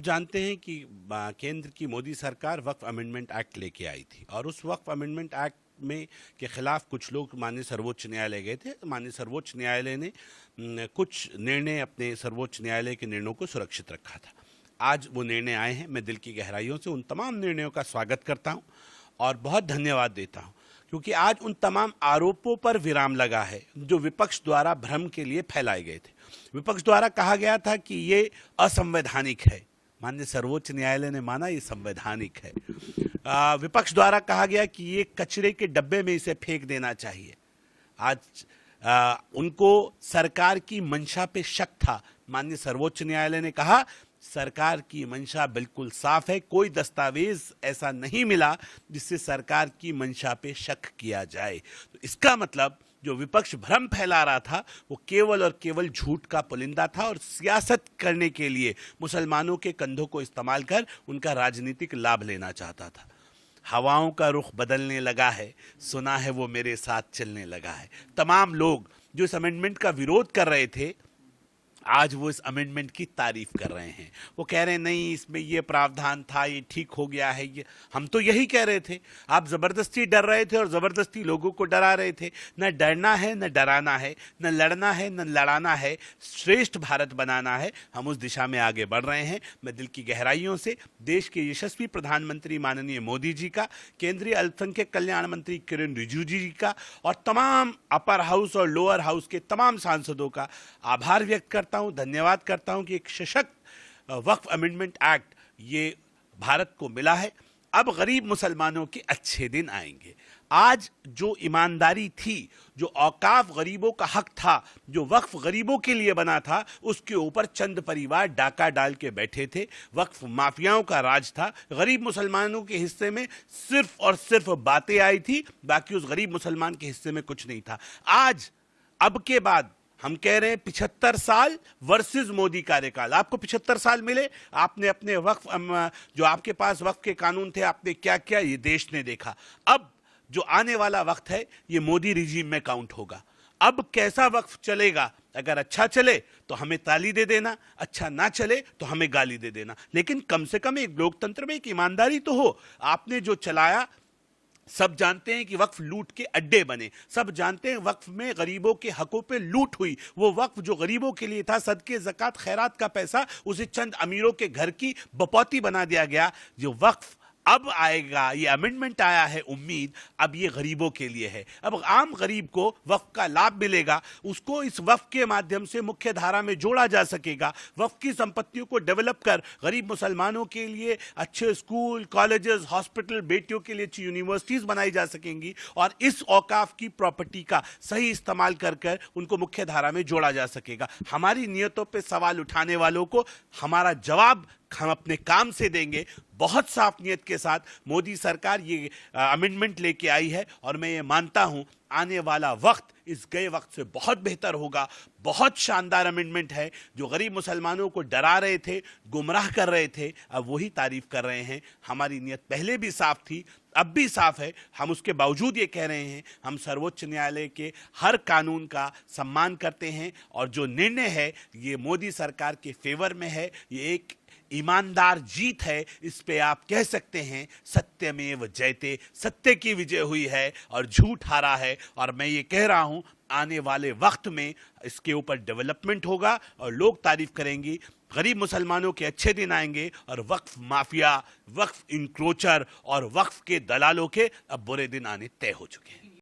जानते हैं कि केंद्र की मोदी सरकार वक्फ अमेंडमेंट एक्ट लेके आई थी और उस वक्फ अमेंडमेंट एक्ट में के खिलाफ कुछ लोग माननीय सर्वोच्च न्यायालय गए थे। माननीय सर्वोच्च न्यायालय ने कुछ निर्णय अपने सर्वोच्च न्यायालय के निर्णयों को सुरक्षित रखा था। आज वो निर्णय आए हैं। मैं दिल की गहराइयों से उन तमाम निर्णयों का स्वागत करता हूं और बहुत धन्यवाद देता हूं, क्योंकि आज उन तमाम आरोपों पर विराम लगा है जो विपक्ष द्वारा भ्रम के लिए फैलाए गए थे। विपक्ष द्वारा कहा गया था कि ये असंवैधानिक है। माननीय सर्वोच्च न्यायालय ने माना ये संवैधानिक है। विपक्ष द्वारा कहा गया कि ये कचरे के डब्बे में इसे फेंक देना चाहिए। आज उनको सरकार की मंशा पे शक था। माननीय सर्वोच्च न्यायालय ने कहा सरकार की मंशा बिल्कुल साफ है, कोई दस्तावेज ऐसा नहीं मिला जिससे सरकार की मंशा पे शक किया जाए। तो इसका मतलब जो विपक्ष भ्रम फैला रहा था वो केवल और केवल झूठ का पुलिंदा था और सियासत करने के लिए मुसलमानों के कंधों को इस्तेमाल कर उनका राजनीतिक लाभ लेना चाहता था। हवाओं का रुख बदलने लगा है, सुना है वो मेरे साथ चलने लगा है। तमाम लोग जो इस अमेंडमेंट का विरोध कर रहे थे आज वो इस अमेंडमेंट की तारीफ कर रहे हैं। वो कह रहे हैं नहीं इसमें ये प्रावधान था, ये ठीक हो गया है। ये हम तो यही कह रहे थे। आप जबरदस्ती डर रहे थे और जबरदस्ती लोगों को डरा रहे थे। न डरना है न डराना है, न लड़ना है न लड़ाना है, श्रेष्ठ भारत बनाना है। हम उस दिशा में आगे बढ़ रहे हैं। मैं दिल की गहराइयों से देश के यशस्वी प्रधानमंत्री माननीय मोदी जी का, केंद्रीय अल्पसंख्यक कल्याण मंत्री किरेन रिजिजू जी का और तमाम अपर हाउस और लोअर हाउस के तमाम सांसदों का आभार व्यक्त करता हूं, धन्यवाद करता हूं कि एक सशक्त वक्फ अमेंडमेंट एक्ट ये भारत को मिला है। अब गरीब मुसलमानों के अच्छे दिन आएंगे। आज जो ईमानदारी थी, जो औकाफ गरीबों का हक था, जो वक्फ गरीबों के लिए बना था, उसके ऊपर चंद परिवार डाका डाल के बैठे थे। वक्फ माफियाओं का राज था। गरीब मुसलमानों के हिस्से में सिर्फ और सिर्फ बातें आई थी, बाकी उस गरीब मुसलमान के हिस्से में कुछ नहीं था। आज अब के बाद हम कह रहे हैं 75 साल वर्सेस मोदी कार्यकाल। आपको 75 साल मिले, आपने अपने वक्फ जो आपके पास वक्फ के कानून थे आपने क्या किया ये देश ने देखा। अब जो आने वाला वक्त है ये मोदी रिजीम में काउंट होगा। अब कैसा वक्फ चलेगा, अगर अच्छा चले तो हमें ताली दे देना, अच्छा ना चले तो हमें गाली दे देना, लेकिन कम से कम एक लोकतंत्र में एक ईमानदारी तो हो। आपने जो चलाया, सब जानते हैं कि वक्फ लूट के अड्डे बने। सब जानते हैं वक्फ में गरीबों के हकों पे लूट हुई। वो वक्फ जो गरीबों के लिए था, सदके ज़कात खैरात का पैसा, उसे चंद अमीरों के घर की बपौती बना दिया गया। जो वक्फ अब आएगा, ये अमेंडमेंट आया है, उम्मीद अब ये गरीबों के लिए है। अब आम गरीब को वक्फ का लाभ मिलेगा, उसको इस वक्फ के माध्यम से मुख्य धारा में जोड़ा जा सकेगा। वक्फ की संपत्तियों को डेवलप कर गरीब मुसलमानों के लिए अच्छे स्कूल, कॉलेजेस, हॉस्पिटल, बेटियों के लिए अच्छी यूनिवर्सिटीज बनाई जा सकेंगी और इस औकाफ की प्रॉपर्टी का सही इस्तेमाल कर कर उनको मुख्य धारा में जोड़ा जा सकेगा। हमारी नियतों पर सवाल उठाने वालों को हमारा जवाब हम अपने काम से देंगे। बहुत साफ नियत के साथ मोदी सरकार ये अमेंडमेंट लेके आई है और मैं ये मानता हूं आने वाला वक्त इस गए वक्त से बहुत बेहतर होगा। बहुत शानदार अमेंडमेंट है। जो गरीब मुसलमानों को डरा रहे थे, गुमराह कर रहे थे, अब वही तारीफ कर रहे हैं। हमारी नियत पहले भी साफ थी, अब भी साफ है। हम उसके बावजूद ये कह रहे हैं हम सर्वोच्च न्यायालय के हर कानून का सम्मान करते हैं और जो निर्णय है ये मोदी सरकार के फेवर में है। ये एक ईमानदार जीत है। इस पे आप कह सकते हैं सत्यमेव जयते, सत्य की विजय हुई है और झूठ हारा है। और मैं ये कह रहा हूं आने वाले वक्त में इसके ऊपर डेवलपमेंट होगा और लोग तारीफ करेंगी। गरीब मुसलमानों के अच्छे दिन आएंगे और वक्फ माफिया, वक्फ इंक्रोचर और वक्फ के दलालों के अब बुरे दिन आने तय हो चुके हैं।